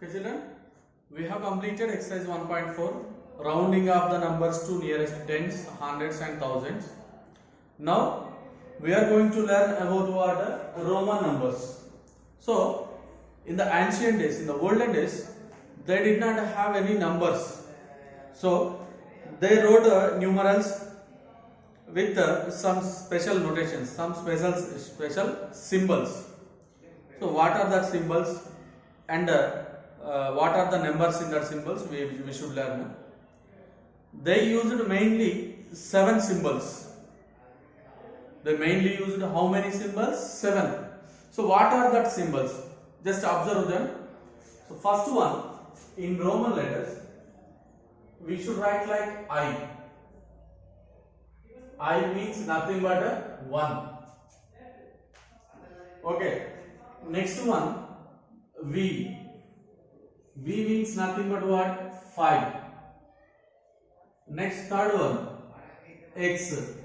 Okay, children, we have completed exercise 1.4, rounding of the numbers to nearest tens, hundreds, and thousands. Now, we are going to learn about what Roman numbers. So, in the ancient days, in the olden days, they did not have any numbers. So, they wrote numerals with some special notations, some special symbols. So, what are the symbols and what are the numbers in that symbols? We should learn. They used mainly 7 symbols. They mainly used how many symbols? 7. So, what are that symbols? Just observe them. So, first one in Roman letters, we should write like I. I means nothing but a 1. Okay. Next one, V. V means nothing but what? 5. Next, third one, X.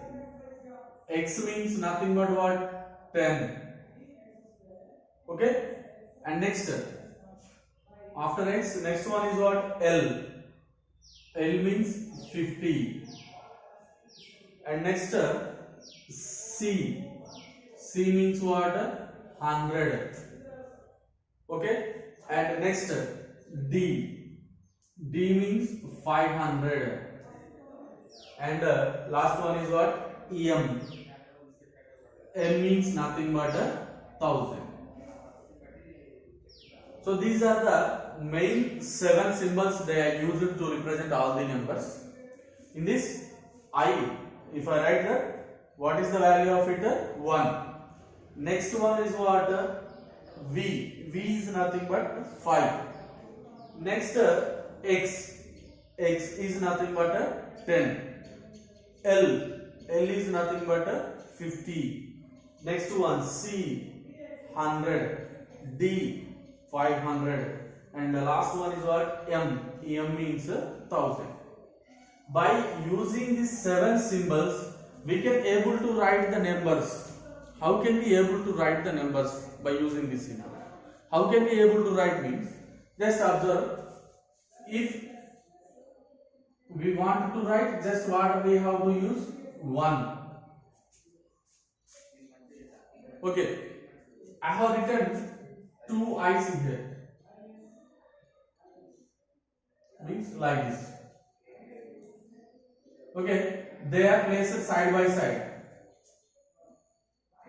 X means nothing but what? 10. Okay. And next, after X, next one is what? L. L means 50. And next, C. C means what? 100. Okay. And next, D. D means 500. And last one is what? M. M means nothing but 1000. So these are the main 7 symbols they are used to represent all the numbers. In this, I, if I write that, what is the value of it? 1. Next one is what? V. V is nothing but 5. Next, X. X is nothing but 10. L. L is nothing but 50. Next one, C. 100. D. 500. And the last one is what? M. M means 1000. By using these 7 symbols, we can able to write the numbers. How can we able to write the numbers by using this symbol? How can we able to write means? Just observe. If we want to write, just what we have to use? 1. Okay. I have written 2 I's here. Means like this. Okay. They are placed side by side.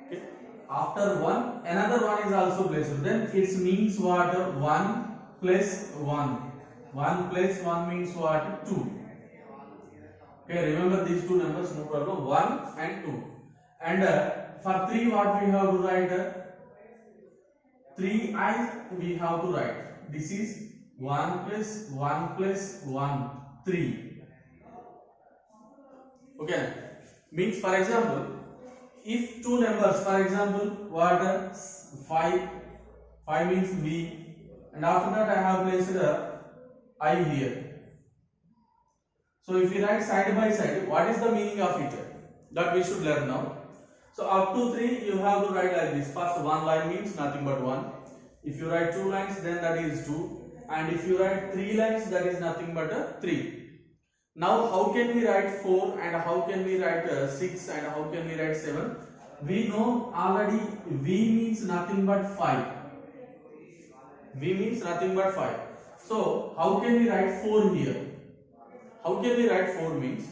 Okay. After 1, another one is also placed. Then it means what? 1 plus 1. 1 plus 1 means what? 2. Okay, remember these two numbers, no problem. 1 and 2. And for 3, what we have to write? 3 I we have to write. This is 1 plus 1 plus 1, 3. Okay, means for example, if 2 numbers, for example, what? 5. 5 means V, and after that I have placed I here. So if we write side by side, what is the meaning of it? That we should learn now. So up to 3, you have to write like this. First, 1 line means nothing but 1. If you write 2 lines, then that is 2. And if you write 3 lines, that is nothing but 3. Now, how can we write 4 and how can we write 6 and how can we write 7? We know already V means nothing but 5. V means nothing but 5. So, how can we write 4 here? How can we write 4 means?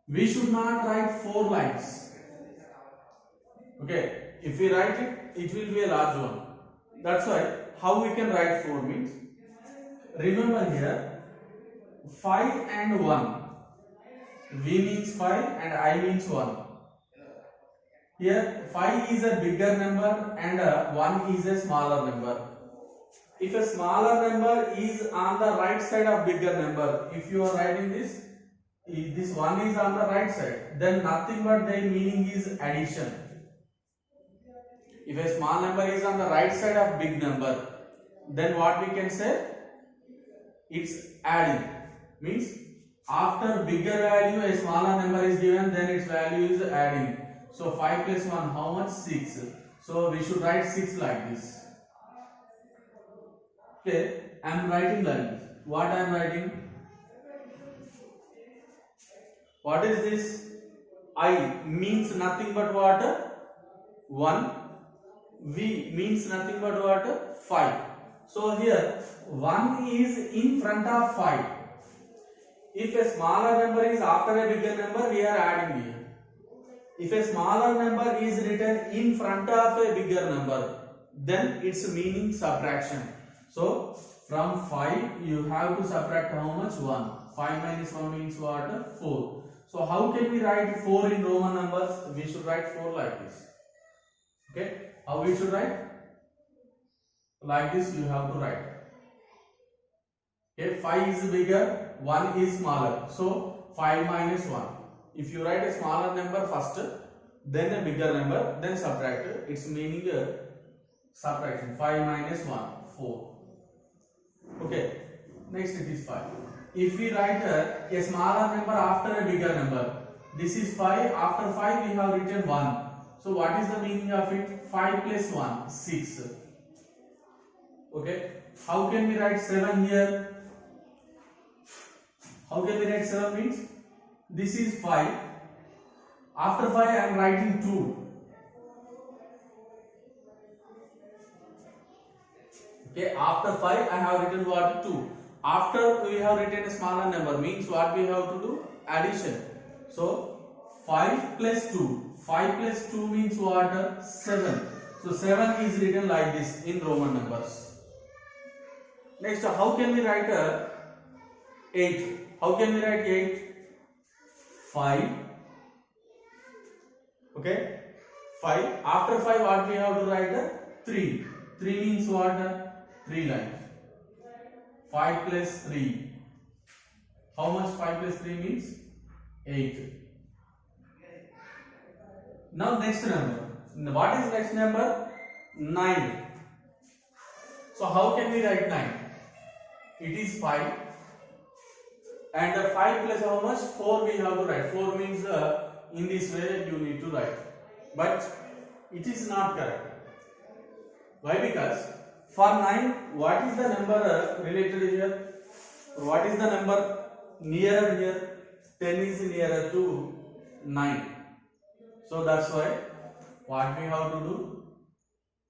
We should not write 4 lines. Okay, if we write it, it will be a large one. That's why, how we can write 4 means? Remember here, 5 and 1. V means 5 and I means 1. Here, 5 is a bigger number and 1 is a smaller number. If a smaller number is on the right side of bigger number, if you are writing this, if this 1 is on the right side, then nothing but the meaning is addition. If a small number is on the right side of big number, then what we can say? It's adding. Means after bigger value a smaller number is given, then its value is adding. So 5 plus 1, how much? 6. So we should write 6 like this. Okay, I am writing like this. What I am writing? What is this? I means nothing but what? 1. V means nothing but what? 5. So here 1 is in front of 5. If a smaller number is after a bigger number, we are adding here. If a smaller number is written in front of a bigger number, then its meaning subtraction. So from 5 you have to subtract how much? 1. 5 minus 1 means what? 4. So how can we write 4 in Roman numbers? We should write 4 like this. Okay, how we should write? Like this you have to write. Okay, 5 is bigger, 1 is smaller. So 5 minus 1. If you write a smaller number first, then a bigger number, then subtract. Its meaning subtraction. 5 minus 1, 4. Okay, next it is 5. If we write a smaller number after a bigger number, this is 5. After 5 we have written 1. So what is the meaning of it? 5 plus 1, 6. Okay, how can we write 7 here? How can we write 7 means? This is 5. After 5 I am writing 2. Okay, after 5 I have written what? 2. After we have written a smaller number means what we have to do? Addition. So 5 plus 2. 5 plus 2 means what? 7. So 7 is written like this in Roman numbers. Next, how can we write 8? How can we write 8? 5. Okay, 5. After 5 what we have to write? 3. 3 means what? 3 lines. 5 plus 3. How much 5 plus 3 means? 8. Now next number. What is next number? 9. So how can we write 9? It is 5. And 5 plus how much? 4 we have to write. 4 means in this way you need to write. But it is not correct. Why? Because for 9, what is the number related here? What is the number nearer here? 10 is nearer to 9. So that's why what we have to do?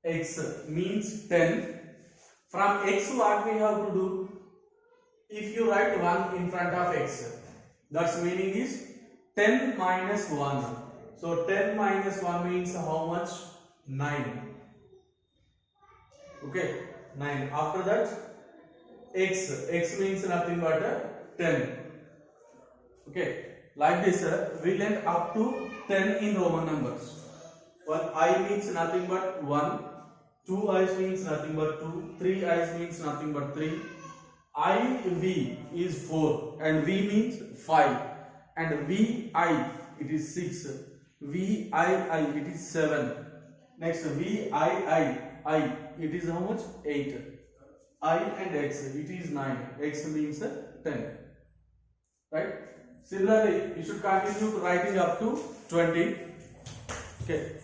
X means 10. From x what we have to do? If you write 1 in front of x, that's meaning is 10 minus 1. So 10 minus 1 means how much? 9. Okay, 9. After that x means nothing but 10. Okay, like this we learned up to 10 in Roman numbers. 1 I means nothing but 1, 2 i's means nothing but 2, 3 i's means nothing but 3, I V is 4 and V means 5, and V I it is 6, V I it is 7. Next V I it is how much? 8. I and X it is 9. X means 10. Right? Similarly, you should continue writing up to 20. Okay.